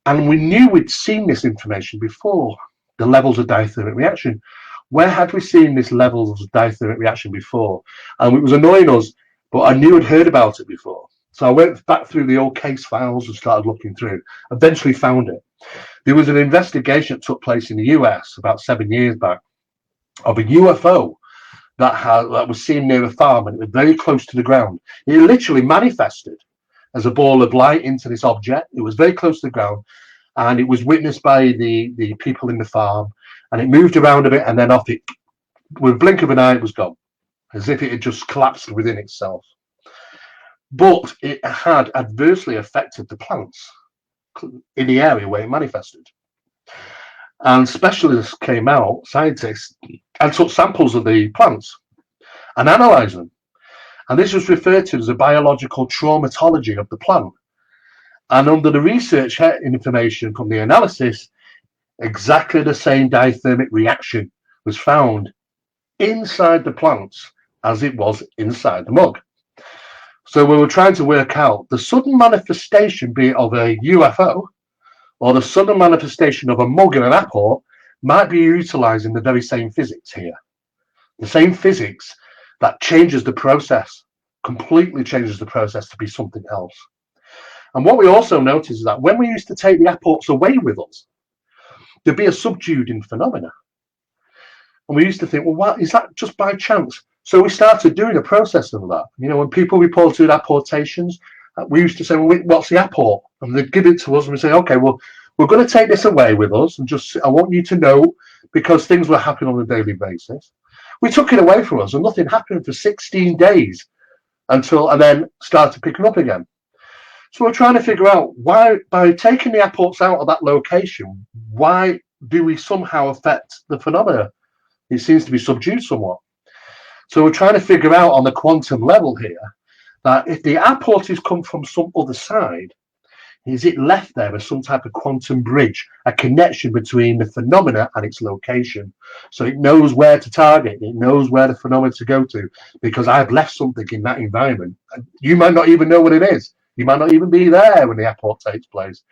And we knew we'd seen this information before, the levels of diathermic reaction. Where had we seen these levels of diathermic reaction before? And it was annoying us, but I knew I'd heard about it before. So I went back through the old case files and started looking through. Eventually found it. There was an investigation that took place in the US about 7 years back of a UFO that was seen near a farm, and it was very close to the ground. It literally manifested as a ball of light into this object. It was very close to the ground, and it was witnessed by the people in the farm, and it moved around a bit, and then off it, with a blink of an eye, it was gone, as if it had just collapsed within itself. But it had adversely affected the plants in the area where it manifested. And specialists came out, scientists, and took samples of the plants and analysed them. And this was referred to as a biological traumatology of the plant. And under the research information from the analysis, exactly the same diathermic reaction was found inside the plants as it was inside the mug. So we were trying to work out the sudden manifestation, be it of a UFO or the sudden manifestation of a mug in an apport, might be utilising the very same physics here. The same physics that changes the process, completely changes the process to be something else. And what we also noticed is that when we used to take the apports away with us, there'd be a subduing phenomena. And we used to think, well, what is that just by chance? So we started doing a process of that. You know, when people reported apportations, we used to say, well, what's the apport? And they'd give it to us and we'd say, okay, well, we're going to take this away with us, and just, I want you to know, because things were happening on a daily basis. We took it away from us and nothing happened for 16 days and then started picking up again. So we're trying to figure out why, by taking the apports out of that location, why do we somehow affect the phenomena? It seems to be subdued somewhat. So we're trying to figure out on the quantum level here that if the apport has come from some other side, is it left there as some type of quantum bridge, a connection between the phenomena and its location? So it knows where to target, it knows where the phenomena to go to, because I've left something in that environment. You might not even know what it is. You might not even be there when the apport takes place,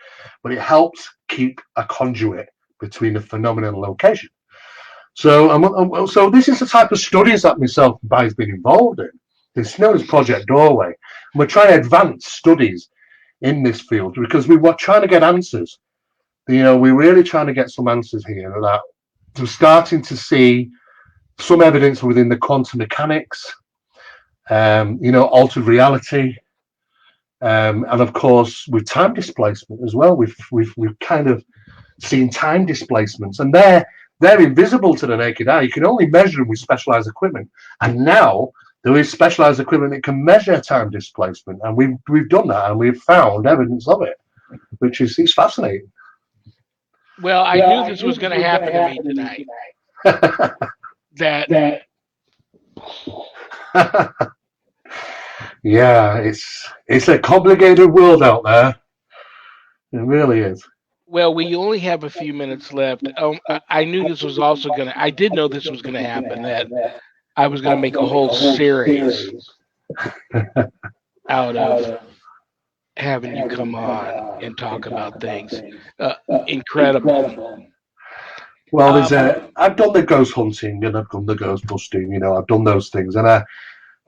but it helps keep a conduit between the phenomena and location. So, so this is the type of studies that myself and Bai's been involved in. It's known as Project Doorway. And we're trying to advance studies in this field because we were trying to get answers. You know, we're really trying to get some answers here. That we're starting to see some evidence within the quantum mechanics, you know, altered reality, and of course with time displacement as well. We've kind of seen time displacements, and they're invisible to the naked eye. You can only measure them with specialized equipment. And now there is specialized equipment that can measure time displacement. And we've done that, and we've found evidence of it, which is fascinating. Well, I knew this was going to happen to me tonight. That yeah, it's a complicated world out there. It really is. Well, we only have a few minutes left. I knew this was also going to, I did know this was going to happen, that I was going to make a whole series out of having you come on and talk about things. Incredible. Well, I've done the ghost hunting and I've done the ghost busting. I've done those things, and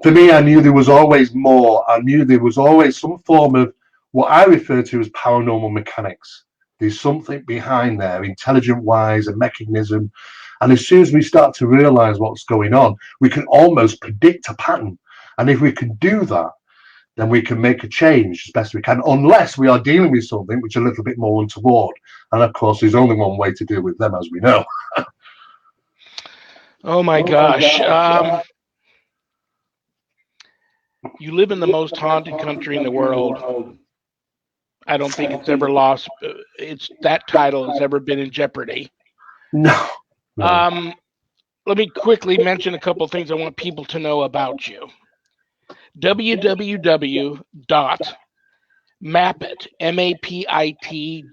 for me, I knew there was always more. I knew there was always some form of what I refer to as paranormal mechanics. There's something behind there, intelligent wise, a mechanism. And as soon as we start to realize what's going on, we can almost predict a pattern. And if we can do that, then we can make a change as best we can, unless we are dealing with something which is a little bit more untoward. And of course, there's only one way to deal with them, as we know. Oh my gosh. You live in the most haunted country in the world. I don't think it's ever lost. That title has ever been in jeopardy. No. Let me quickly mention a couple of things I want people to know about you. www.mapit, M-A-P-I-T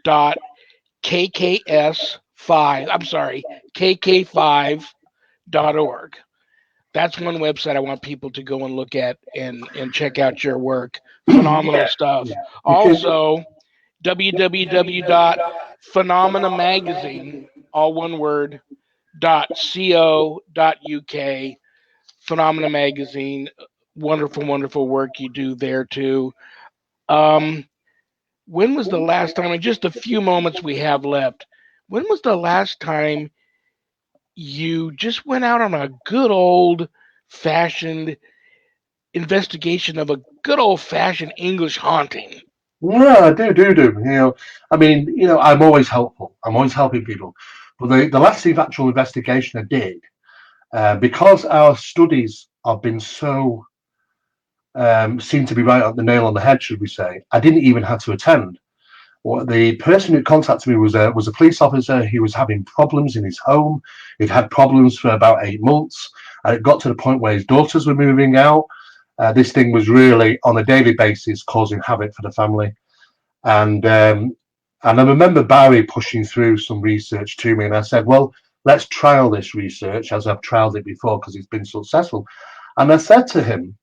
KK5.org. That's one website I want people to go and look at and check out your work. Phenomenal stuff. Also, www.phenomenamagazine, all one word, .co.uk. Phenomena Magazine. Wonderful, wonderful work you do there too. When was the last time, in just a few moments we have left, when was the last time you just went out on a good old-fashioned investigation of a good old-fashioned English haunting? Yeah, I do. I'm always helpful. I'm always helping people. But the last actual investigation I did, because our studies have been so seem to be right at the nail on the head, should we say? I didn't even have to attend. The person who contacted me was a police officer. He was having problems in his home. He'd had problems for about 8 months, and it got to the point where his daughters were moving out. This thing was really on a daily basis causing havoc for the family. And I remember Barry pushing through some research to me, and I said, well, let's trial this research as I've trialed it before because it's been successful. And I said to him,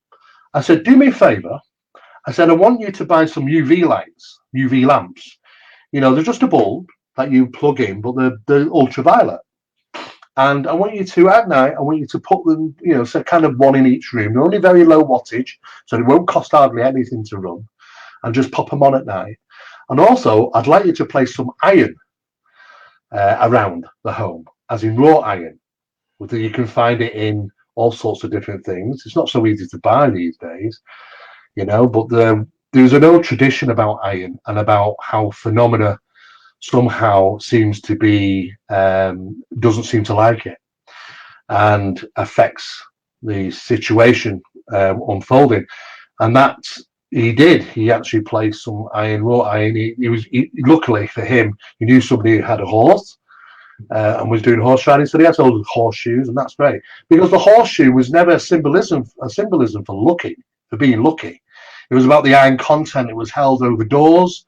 I said, do me a favor. I said, I want you to buy some UV lights, UV lamps. They're just a bulb that you plug in, but they're ultraviolet. And I want you to, at night, I want you to put them, so kind of one in each room. They're only very low wattage, so it won't cost hardly anything to run. And just pop them on at night. And also, I'd like you to place some iron around the home, as in raw iron. You can find it in all sorts of different things. It's not so easy to buy these days, but there's an old tradition about iron and about how phenomena somehow seems to be, doesn't seem to like it and affects the situation unfolding. And that he did. He actually placed some iron, raw iron. Luckily for him, he knew somebody who had a horse. And was doing horse riding, so he had all the horseshoes, and that's great because the horseshoe was never a symbolism for being lucky. It was about the iron content. It was held over doors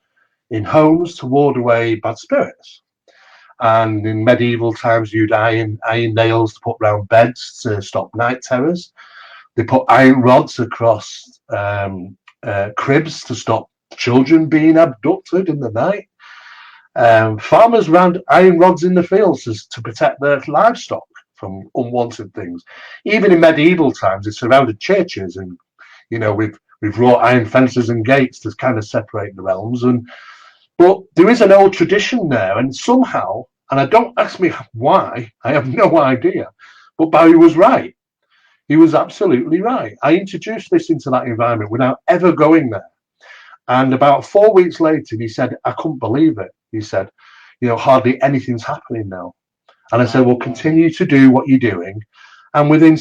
in homes to ward away bad spirits. And in medieval times, you'd iron nails to put round beds to stop night terrors. They put iron rods across cribs to stop children being abducted in the night. Farmers ran iron rods in the fields to protect their livestock from unwanted things. Even in medieval times, they surrounded churches and, with wrought iron fences and gates to kind of separate the realms. But there is an old tradition there, and somehow, and I don't ask me why, I have no idea, but Barry was right. He was absolutely right. I introduced this into that environment without ever going there. And about 4 weeks later, he said, I couldn't believe it. He said, hardly anything's happening now. And I said, well, continue to do what you're doing. And within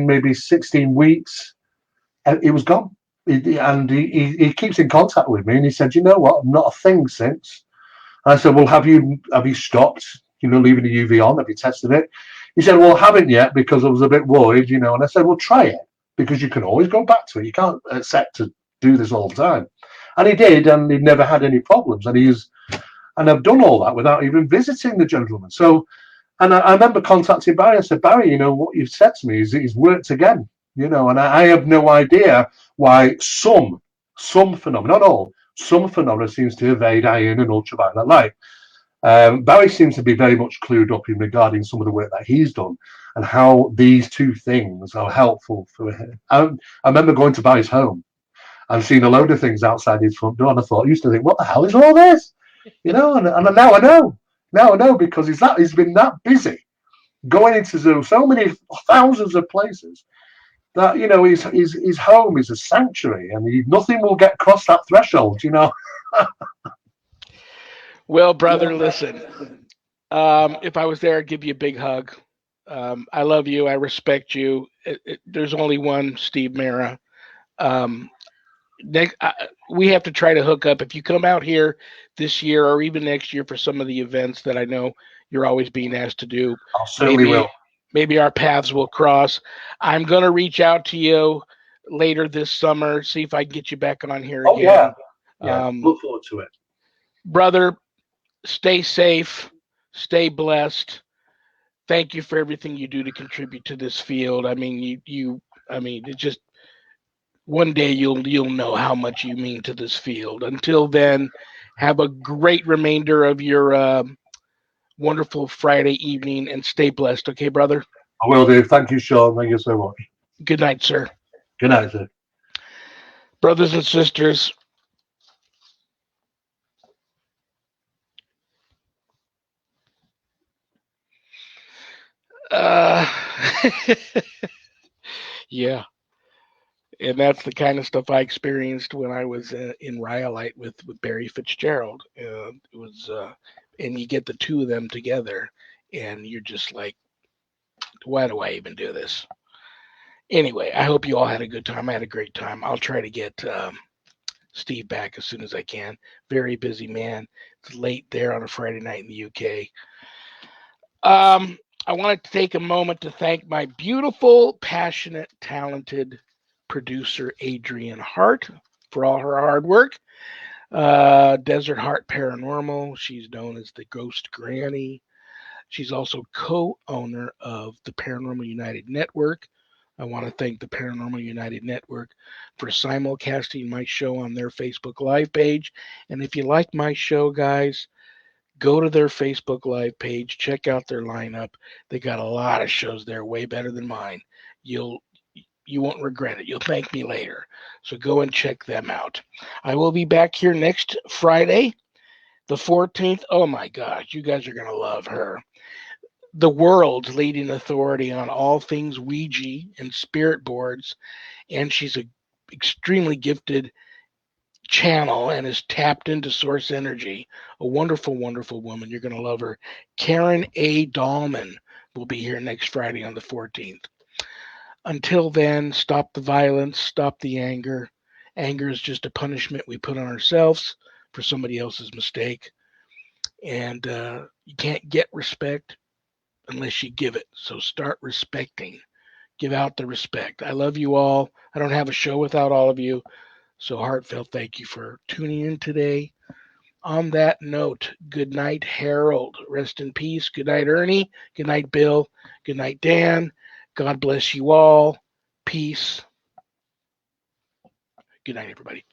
maybe 16 weeks, it was gone. And he keeps in contact with me. And he said, you know what? Not a thing since. And I said, well, have you stopped, leaving the UV on? Have you tested it? He said, well, I haven't yet because I was a bit worried, And I said, well, try it because you can always go back to it. You can't accept to do this all the time. And he did, and he never had any problems. And I've done all that without even visiting the gentleman. So, and I remember contacting Barry. I said, Barry, what you've said to me is worked again, and I have no idea why some phenomena, not all, some phenomena seems to evade iron and ultraviolet light. Barry seems to be very much clued up in regarding some of the work that he's done and how these two things are helpful for him. I remember going to Barry's home and seeing a load of things outside his front door, and I used to think, what the hell is all this? And now I know. Now I know, because he's been that busy going into so many thousands of places that his home is a sanctuary, and nothing will get crossed that threshold. Well, brother, listen. If I was there, I'd give you a big hug. I love you. I respect you. There's only one Steve MERA. We have to try to hook up. If you come out here this year or even next year for some of the events that I know you're always being asked to do, I certainly will. Maybe our paths will cross. I'm going to reach out to you later this summer, see if I can get you back on here again. Yeah. Look forward to it. Brother, stay safe, stay blessed. Thank you for everything you do to contribute to this field. I mean, it just, one day you'll know how much you mean to this field. Until then, have a great remainder of your wonderful Friday evening, and stay blessed. Okay, brother? I will do. Thank you, Sean. Thank you so much. Good night, sir. Good night, sir. Brothers and sisters, yeah. And that's the kind of stuff I experienced when I was in Rhyolite with Barry Fitzgerald. It was, and you get the two of them together, and you're just like, why do I even do this? Anyway, I hope you all had a good time. I had a great time. I'll try to get Steve back as soon as I can. Very busy man. It's late there on a Friday night in the UK. I wanted to take a moment to thank my beautiful, passionate, talented producer, Adrienne Hart, for all her hard work. Desert Heart Paranormal. She's known as the Ghost Granny. She's also co-owner of the Paranormal United Network. I want to thank the Paranormal United Network for simulcasting my show on their Facebook Live page. And if you like my show, guys, go to their Facebook Live page, check out their lineup. They got a lot of shows there, way better than mine. You won't regret it. You'll thank me later. So go and check them out. I will be back here next Friday, the 14th. Oh my gosh, you guys are going to love her. The world's leading authority on all things Ouija and spirit boards, and she's an extremely gifted channel and is tapped into source energy. A wonderful, wonderful woman. You're going to love her. Karen A. Dahlman will be here next Friday on the 14th. Until then, stop the violence, stop the anger. Anger is just a punishment we put on ourselves for somebody else's mistake. And you can't get respect unless you give it. So start respecting. Give out the respect. I love you all. I don't have a show without all of you. So heartfelt thank you for tuning in today. On that note, good night, Harold. Rest in peace. Good night, Ernie. Good night, Bill. Good night, Dan. God bless you all. Peace. Good night, everybody.